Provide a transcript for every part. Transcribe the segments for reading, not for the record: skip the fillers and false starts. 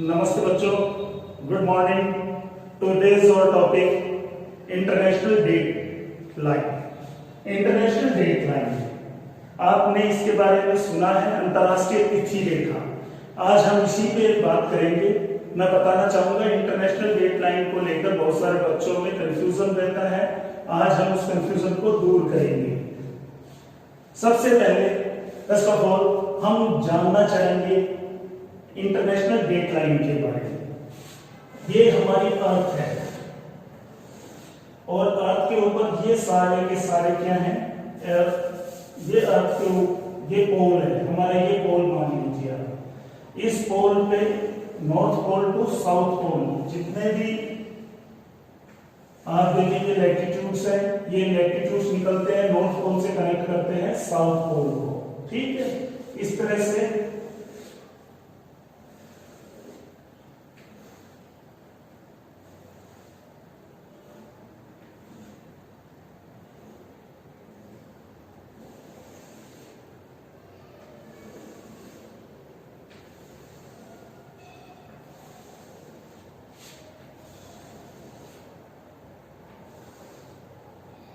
नमस्ते बच्चों, good morning. Today's our topic international date line. International date line आपने इसके बारे में सुना है, अंतरराष्ट्रीय तिथि रेखा। आज हम इसी पे बात करेंगे। मैं बताना चाहूंगा इंटरनेशनल डेट लाइन को लेकर बहुत सारे बच्चों में कंफ्यूजन रहता है। आज हम उस कंफ्यूजन को दूर करेंगे। सबसे पहले फर्स्ट ऑफ ऑल हम जानना चाहेंगे इंटरनेशनल डेट लाइन के बारे में। ये हमारी अर्थ है और अर्थ के ऊपर ये सारे के सारे क्या हैं, ये अर्थ के ये पोल है हमारा। ये पोल मान लीजिए आप। इस पोल पे north pole to south pole जितने भी आप देखेंगे लैटिट्यूड्स है, ये लैटिट्यूड्स निकलते हैं नॉर्थ पोल से कनेक्ट करते हैं साउथ पोल को। ठीक है, इस तरह से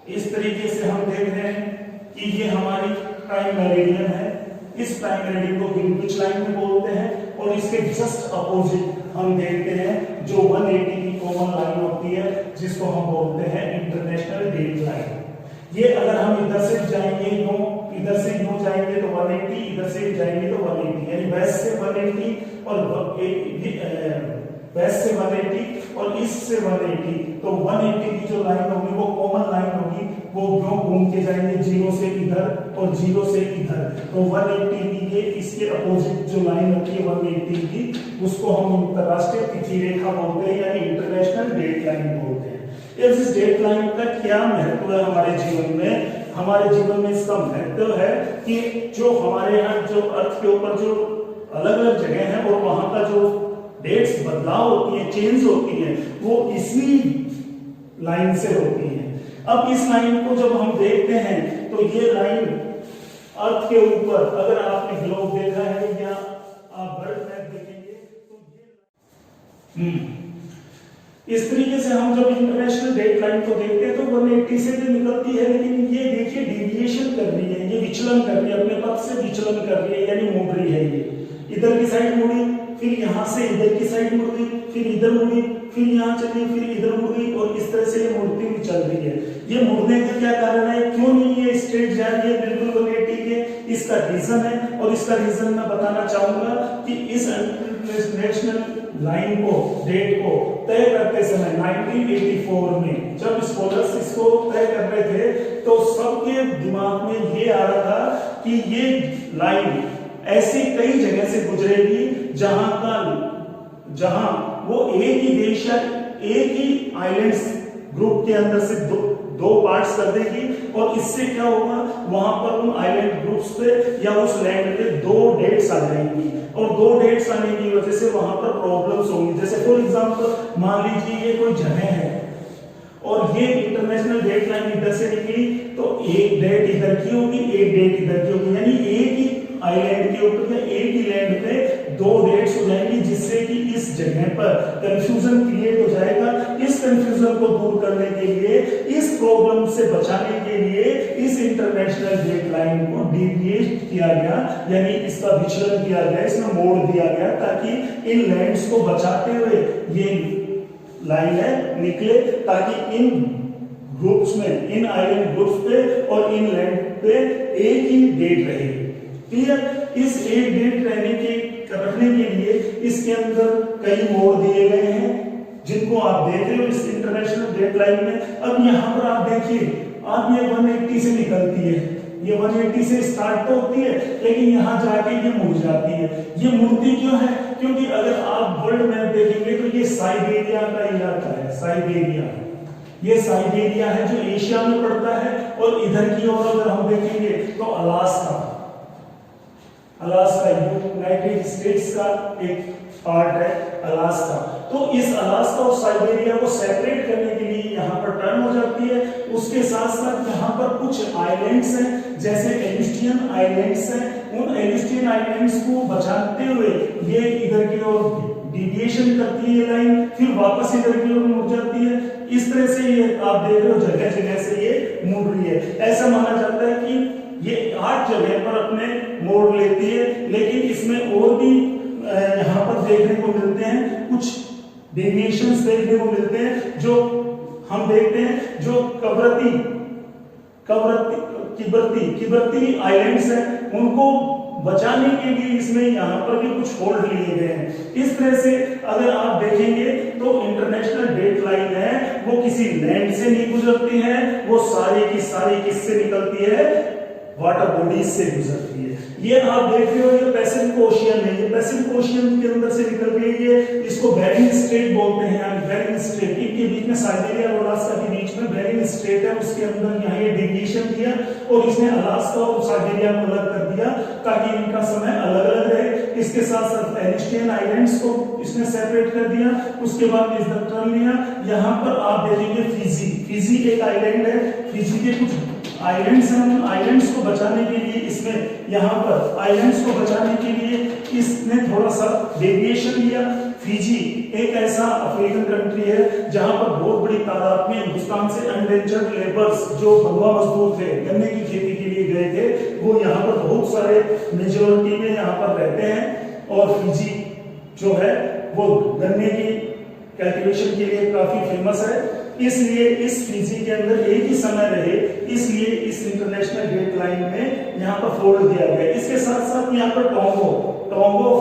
इस तरीके से हम देख रहे हैं कि ये हमारी टाइम मेरिडियन है। इस टाइम मेरिडियन को ग्रीनविच लाइन में बोलते हैं और इसके जस्ट अपोजिट हम देखते हैं जो 180 की कॉमन लाइन होती है जिसको हम बोलते हैं इंटरनेशनल डेट लाइन। ये अगर हम इधर से जाएंगे यूं, इधर से यूं जाएंगे तो 180, इधर से जाएंगे तो 180, यानी वेस्ट से 180 और वेस्ट से 180 और ईस्ट से 180। तो 180 की जो लाइन होगी वो कॉमन लाइन होगी, वो क्यों घूम के जाएंगे 0 से इधर और 0 से इधर। तो 180 की ये इसके अपोजिट जो लाइन होती है 180 की, उसको हम अंतरराष्ट्रीय तिथि रेखा बोलते हैं यानी इंटरनेशनल डेट लाइन बोलते हैं। इस डेट लाइन का क्या महत्व है हमारे जीवन में? हमारे जीवन में इसका महत्व है कि जो हमारे यहाँ जो अर्थ के ऊपर जो अलग अलग जगह है और वहां का जो डेट्स बदलाव होती है, चेंज होती है, वो इसी लाइन से होती है। अब इस लाइन को जब हम देखते हैं तो ये लाइन अर्थ के ऊपर, अगर आपने ग्लोब देखा है या आप बर्ड मैप देखेंगे तो ये इस तरीके से हम जब इंटरनेशनल डेट लाइन को देखते हैं तो 180 से तो निकलती है, लेकिन ये देखिए डेविएशन कर रही है, ये विचलन कर रही है, अपने पथ से विचलन कर रही है, यानी मुड़ रही है। ये इधर की साइड मुड़ी, फिर यहां से इधर की साइड मुड़ गई, फिर इधर मुड़ी, फिर यहां चली, फिर इधर मुड़ गई और इस तरह से ये मुड़ती हुई चल रही है। ये मुड़ने का क्या कारण है, क्यों नहीं ये स्ट्रेट जा रही है बिल्कुल 180 के? इसका रीजन है और इसका रीजन मैं बताना चाहूंगा कि इस इंटरनेशनल लाइन को, डेट को तय करते समय 1984 में जब स्कॉलर्स इसको तय कर रहे थे तो सबके दिमाग में ये आ रहा था कि ये लाइन ऐसी कई जगह से गुजरेगी जहां वो एक ही देश या एक ही आइलैंड्स ग्रुप के अंदर से दो पार्ट्स कर देगी और इससे क्या होगा, वहां पर उन आइलैंड ग्रुप्स पे या उस लैंड पे 2 डेट्स आ जाएंगी और 2 डेट्स आने की वजह से वहां पर प्रॉब्लम्स होंगी। जैसे फॉर एग्जांपल मान लीजिए ये कोई जगह है और ये इंटरनेशनल डेट लाइन इधर से निकली तो एक डेट इधर की होगी, एक डेट इधर की होगी, यानी एक ही आइलैंड के ऊपर या एक ही लैंड पे 2 डेट्स हो जाएंगी, जिससे कि इस जगह पर कंफ्यूजन क्रिएट हो जाएगा। इस कंफ्यूजन को दूर करने के लिए, इस प्रॉब्लम से बचाने के लिए इस इंटरनेशनल डेट लाइन को डेविएट किया गया, यानी इसका विचलन किया गया, इसमें मोड़ दिया गया ताकि इन लैंड्स को बचाते हुए ये लाइन है निकले, ताकि इन ग्रुप्स में, इन आइलैंड ग्रुप्स पे और इन लैंड पे एक ही डेट रहे। क्लियर? इस एक डेट रखने के लिए इसके अंदर कई मोड़ दिए गए हैं जिनको आप देख रहे हो इस इंटरनेशनल डेट लाइन में। अब यहां पर आप देखिए, आप ये 180 से निकलती है, ये 180 से स्टार्ट तो होती है लेकिन यहां जाके ये मुड़ जाती है। ये मुड़ती क्यों है? क्योंकि अगर आप वर्ल्ड मैप देखेंगे तो ये साइबेरिया का इलाका है। साइबेरिया, ये साइबेरिया है जो एशिया में पड़ता है और इधर की ओर अगर हम देखेंगे तो अलास्का, अलास्का यूनाइटेड स्टेट्स का एक पार्ट है अलास्का। तो इस अलास्का और साइबेरिया को सेपरेट करने के लिए यहाँ पर टर्न हो जाती है। उसके साथ साथ यहाँ पर कुछ आइलैंड्स हैं, जैसे एल्यूस्टियन आइलैंड्स हैं। उन एल्यूस्टियन आइलैंड्स को बचाते हुए ये इधर की ओर डिविएशन करती है ये लाइन, फिर वापस इधर की ओर मुड़ जाती है। इस तरह से ये आप देख रहे हो जगह जगह से ये मुड़ रही है। ऐसा माना जाता है कि ये 8 जगह पर अपने मोड़ लेती है, लेकिन इसमें और भी यहाँ पर देखने को मिलते हैं, कुछ डेविएशंस देखने को मिलते हैं जो हम देखते हैं, जो किबरती आइलैंड्स हैं, उनको बचाने के लिए इसमें यहाँ पर भी कुछ होल्ड लिए गए हैं। इस तरह से अगर आप देखेंगे तो इंटरनेशनल डेट लाइन है वो किसी लैंड से नहीं गुजरती है, वो सारी की सारी किससे निकलती है, वाटर बॉडीज से गुजरती है। ये आप देख रहे हो ये पैसिफिक ओशियन है, ये पैसिफिक ओशियन के अंदर से निकल रही है, इसको बेरिंग स्ट्रेट बोलते हैं। बेरिंग स्ट्रेट इनके बीच में, साइबेरिया और अलास्का के बीच में बेरिंग स्ट्रेट है, उसके अंदर यहाँ ये डेविएशन दिया और इसने अलास्का और साइबेरिया को अलग कर दिया ताकि इनका समय अलग अलग रहे। इसके साथ साथ एलिस्टियन आइलैंड्स को इसने सेपरेट कर दिया। उसके बाद इस टर्न लिया। यहाँ पर आप देखेंगे फिजी एक आइलैंड है, फिजी के कुछ आइलैंड्स हैं, उन आइलैंड्स को बचाने के लिए इसमें यहाँ पर आइलैंड्स को बचाने के लिए इसने थोड़ा सा डेविएशन लिया। फिजी एक ऐसा अफ्रीकन कंट्री है जहां पर बहुत बड़ी तादाद में हिंदुस्तान से अनडेंचर्ड लेबर्स जो बंधुआ मजदूर थे, गन्ने की खेती के लिए गए थे, वो यहाँ पर बहुत सारे मेजोरिटी में यहाँ पर रहते हैं। और फिजी जो है वो गन्ने की कल्टीवेशन के लिए काफी फेमस है, इसलिए इस फिजी के अंदर एक ही समय रहे, इसलिए इस इंटरनेशनल डेट लाइन में यहाँ पर फोल्ड दिया गया। इसके साथ साथ यहाँ पर टोंगो,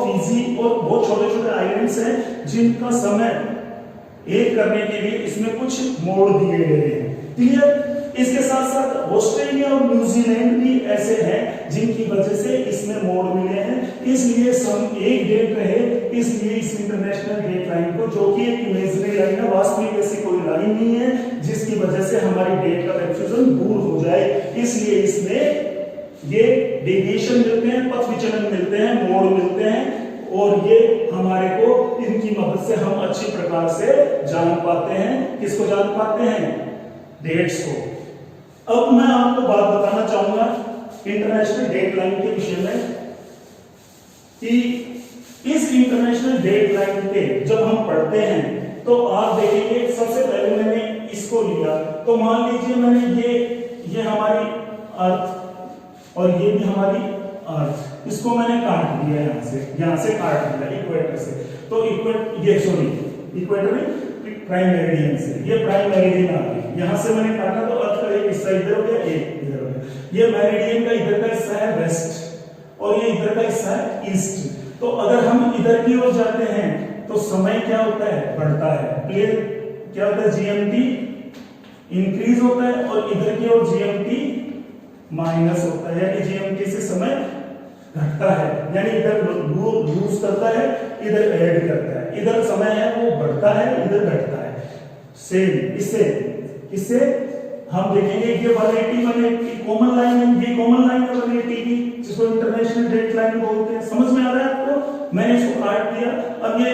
फिजी और बहुत छोटे छोटे आइलैंड्स हैं जिनका समय एक करने के लिए इसमें कुछ मोड़ दिए गए हैं। क्लियर? इसके साथ साथ ऑस्ट्रेलिया और न्यूजीलैंड भी ऐसे हैं जिनकी वजह से इसमें मोड़ मिले हैं, इसलिए सम एक डेट रहे, इसलिए इस इंटरनेशनल डेट लाइन को, जो कि एक इमेजिनरी लाइन है, वास्तविक ऐसी कोई लाइन नहीं है जिसकी वजह से हमारी डेट का कंफ्यूजन दूर हो जाए, इसलिए इसमें ये डेविएशन मिलते हैं, पथ विचलन मिलते हैं, मोड़ मिलते हैं, और ये हमारे को इनकी मदद से हम अच्छी प्रकार से जान पाते हैं। किसको जान पाते हैं? डेट्स को। अब मैं आपको बात बताना चाहूंगा इंटरनेशनल डेट लाइन के विषय में कि इस इंटरनेशनल डेट लाइन पे जब हम पढ़ते हैं तो आप देखेंगे, सबसे पहले मैंने इसको लिया, तो मान लीजिए मैंने ये हमारी अर्थ और ये भी हमारी अर्थ, इसको मैंने काट दिया यहां से काट दिया इक्वेटर से, तो इक्वेटर प्राइम मेरिडियन से, ये प्राइम मेरिडियन आ गई, यहां से मैंने काटा तो अर्थ का एक हिस्सा इधर हो गया, एक इधर हो गया। ये मेरिडियन का इधर का हिस्सा है वेस्ट और ये इधर का हिस्सा है ईस्ट। तो अगर हम इधर की ओर जाते हैं तो समय क्या होता है? बढ़ता है। क्लियर? क्या होता है? जीएमटी इंक्रीज होता है और इधर की ओर जीएमटी माइनस होता है, यानी जीएमटी से समय घटता है, यानी इधर लूज करता है, इधर ऐड करता है, इधर समय है वो बढ़ता है, इधर घटता है। सेम इससे हम देखेंगे ये 180 कॉमन लाइन है, ये कॉमन लाइन है 180 की, जिसको इंटरनेशनल डेट लाइन बोलते हैं। समझ में आ रहा है आपको? मैंने इसको काट दिया। अब ये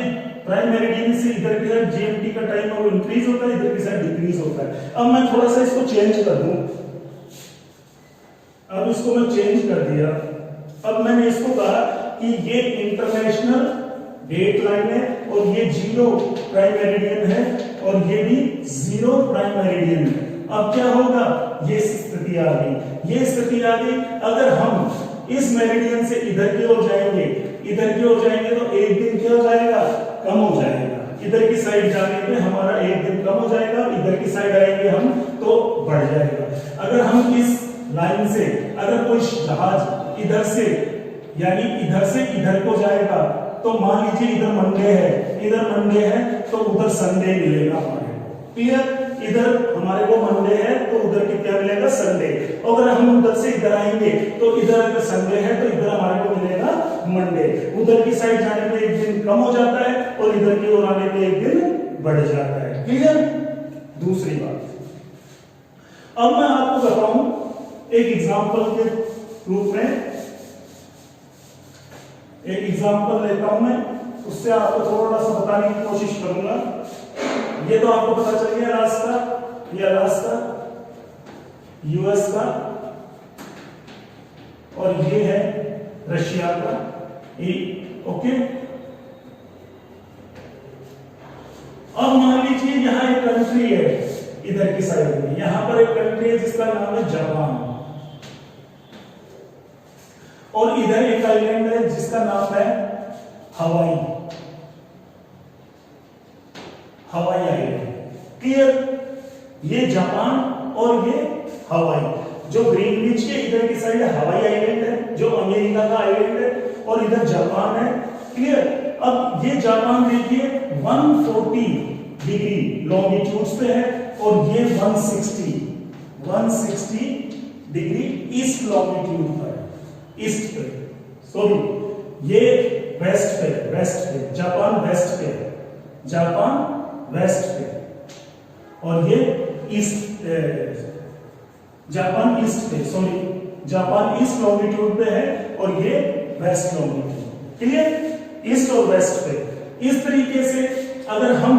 प्राइम मेरिडियन से इधर की साइड जीएमटी का टाइम है वो इंक्रीज होता है, इधर की साइड डिक्रीज होता है। अब मैं थोड़ा सा इसको चेंज कर दूं, अब इसको मैं चेंज कर दिया। अब मैंने इसको कहा कि ये इंटरनेशनल डेट लाइन है और ये 0 प्राइम मेरिडियन है और ये भी 0 प्राइम मेरिडियन है। अब क्या होगा? ये स्थिति आ गई, ये स्थिति आ गई। अगर हम इस मेरिडियन से इधर की ओर जाएंगे तो एक दिन क्या हो जाएगा? कम हो जाएगा। इधर की साइड जाने पे हमारा एक दिन कम हो जाएगा, इधर की साइड आएंगे हम तो बढ़ जाएगा। अगर हम इस लाइन से, अगर कोई जहाज इधर से यानी इधर से इधर को जाएगा तो मान लीजिए इधर मंडे है तो उधर संडे मिलेगा हमारे को। क्लियर? इधर हमारे को मंडे है तो उधर क्या मिलेगा? संडे। अगर हम उधर से इधर आएंगे तो इधर अगर संडे है तो इधर हमारे को मिलेगा मंडे। उधर की साइड जाने पे एक दिन कम हो जाता है और इधर की ओर आने पे एक दिन बढ़ जाता है। क्लियर? दूसरी बात, अब मैं आपको बताऊं एक एग्जांपल के रूप में, एक एग्जांपल लेता हूं मैं, उससे आपको थोड़ा सा बताने की कोशिश करूंगा। ये तो आपको पता चल गया अलास्का यूएस का, और ये है रशिया का। ओके, अब मान लीजिए यहाँ एक कंट्री है इधर की साइड में, यहाँ पर एक कंट्री है जिसका नाम है जापान, और इधर एक आइलैंड है जिसका नाम है हवाई, हवाई आइलैंड। क्लियर? ये जापान और ये हवाई। जो ग्रीनविच के इधर की साइड हवाई आइलैंड है, जो अमेरिका का आइलैंड है, और इधर जापान है। क्लियर? अब ये जापान देखिए 140 डिग्री लॉन्गिट्यूड पे है, और ये 160 डिग्री ईस्ट लॉन्गिट्यूड पर है, ईस्ट पे, सॉरी ये वेस्ट पे, जापान वेस्ट पे है, जापान वेस्ट पे, और ये ईस्ट, जापान ईस्ट पे, सॉरी जापान ईस्ट लॉन्गिट्यूड पे है, और ये वेस्ट लॉन्गिट्यूड। क्लियर? ईस्ट और वेस्ट पे। इस तरीके से अगर हम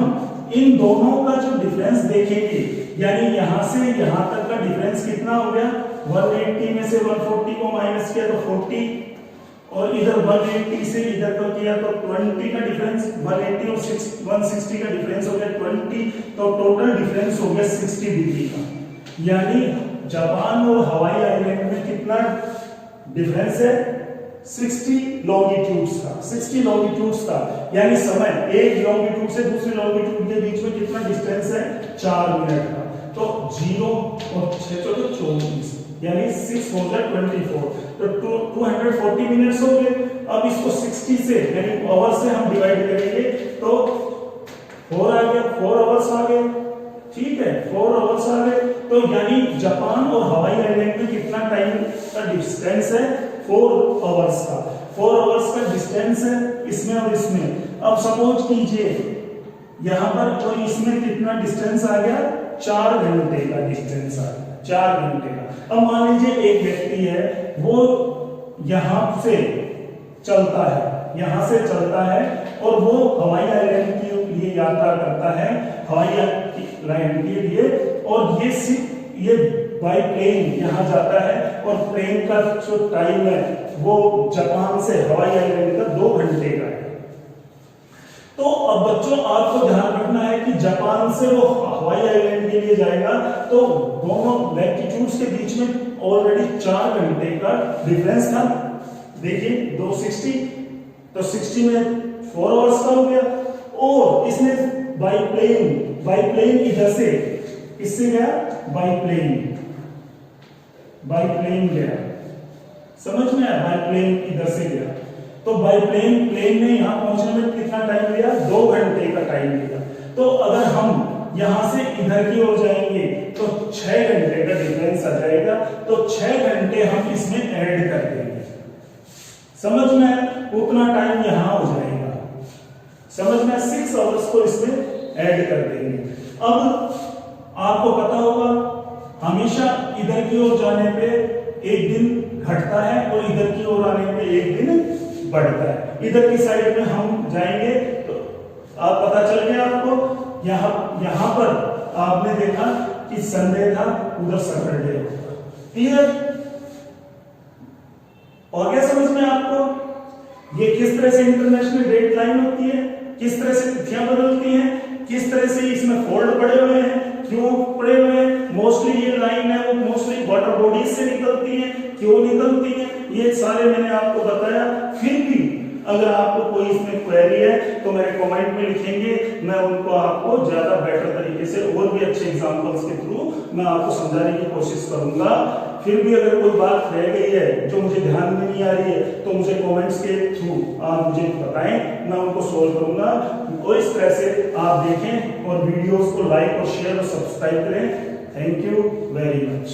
इन दोनों का जो डिफरेंस देखेंगे, यानी यहां से यहां तक का डिफरेंस कितना हो गया, 180 में से 140 को माइनस किया तो 40, और इधर 180 से इधर को किया तो 20 का डिफरेंस, 180 और 160 का डिफरेंस हो गया 20, तो टोटल डिफरेंस हो गया 60 डिग्री का। यानी जापान और हवाई आइलैंड में कितना डिफरेंस है, 60 लॉन्गिट्यूड्स का, 60 लॉन्गिट्यूड्स का। यानी समय एक लॉन्गिट्यूड से दूसरी लॉन्गिट्यूड के बीच में कितना डिस्टेंस है, 4 मिनट का। तो 0 और 6 तो 24, यानी 6 हो गया 24, तो 240 मिनट्स हो गए। अब इसको 60 से यानी आवर से हम डिवाइड करेंगे तो 4 आ गया, 4 आवर्स आ गए। ठीक है, 4 आवर्स आ गए। तो यानी जापान और हवाई आइलैंड में कितना टाइम का डिस्टेंस है, 4 आवर्स का। 4 आवर्स का डिस्टेंस है इसमें और इसमें। अब सपोज कीजिए यहां पर और इसमें कितना डिस्टेंस आ गया, 4 घंटे का डिस्टेंस आ गया, 4 घंटे का। अब मान लीजिए एक व्यक्ति है, वो यहां से चलता है, यहां से चलता है, और वो हवाई आइलैंड के लिए यात्रा करता है, हवाई आइलैंड के लिए, और ये बाई प्लेन यहां जाता है, और प्लेन का जो टाइम है वो जापान से हवाई आइलैंड का 2 घंटे का है। तो अब बच्चों आपको ध्यान रखना है कि जापान से वो हवाई आइलैंड के लिए जाएगा, तो दोनों लैटिट्यूड्स के बीच में ऑलरेडी 4 घंटे का डिफरेंस था। देखिए 260, तो 60 में 4 आवर्स का हो गया, और इसने बाई प्लेन इधर से किससे गया, बाई प्लेन गया, समझ में आया, बाई प्लेन इधर से गया। तो बाई प्लेन ने यहां पहुंचने में कितना टाइम लिया, 2 घंटे का टाइम लिया। तो अगर हम यहां से इधर की ओर जाएंगे तो 6 घंटे का डिफरेंस आ जाएगा, तो 6 घंटे हम इसमें ऐड कर देंगे, समझ में, उतना टाइम यहां हो जाएगा, समझ में, 6 आवर्स को इसमें ऐड कर देंगे। अब आपको पता होगा हमेशा इधर की ओर जाने पे एक दिन घटता है, और इधर की ओर आने पे एक दिन बढ़ता है। इधर की साइड में हम जाएंगे तो आप पता चल गया आपको, यहां पर आपने देखा कि संडे था, उधर सैटरडे होगा। क्लियर? और क्या समझ में आपको, ये किस तरह से इंटरनेशनल डेट लाइन होती है, किस तरह से तिथियां बदलती हैं, किस तरह से इसमें फोल्ड पड़े हुए हैं, क्यों पड़े हुए हैं, मोस्टली ये लाइन है वो मोस्टली वाटर बॉडीज से निकलती है, क्यों निकलती है, ये सारे मैंने आपको बताया। फिर भी अगर आपको कोई इसमें क्वेरी है तो मेरे कमेंट में लिखेंगे, मैं उनको आपको ज्यादा बेटर तरीके से और भी अच्छे एग्जांपल्स के थ्रू मैं आपको समझाने की कोशिश करूंगा। फिर भी अगर कोई बात रह गई है जो मुझे ध्यान में नहीं आ रही है तो मुझे कमेंट्स के थ्रू आप मुझे बताएं, मैं उनको सोल्व करूंगा। तो इस तरह से आप देखें और वीडियोस को लाइक और शेयर और सब्सक्राइब करें। Thank you very much.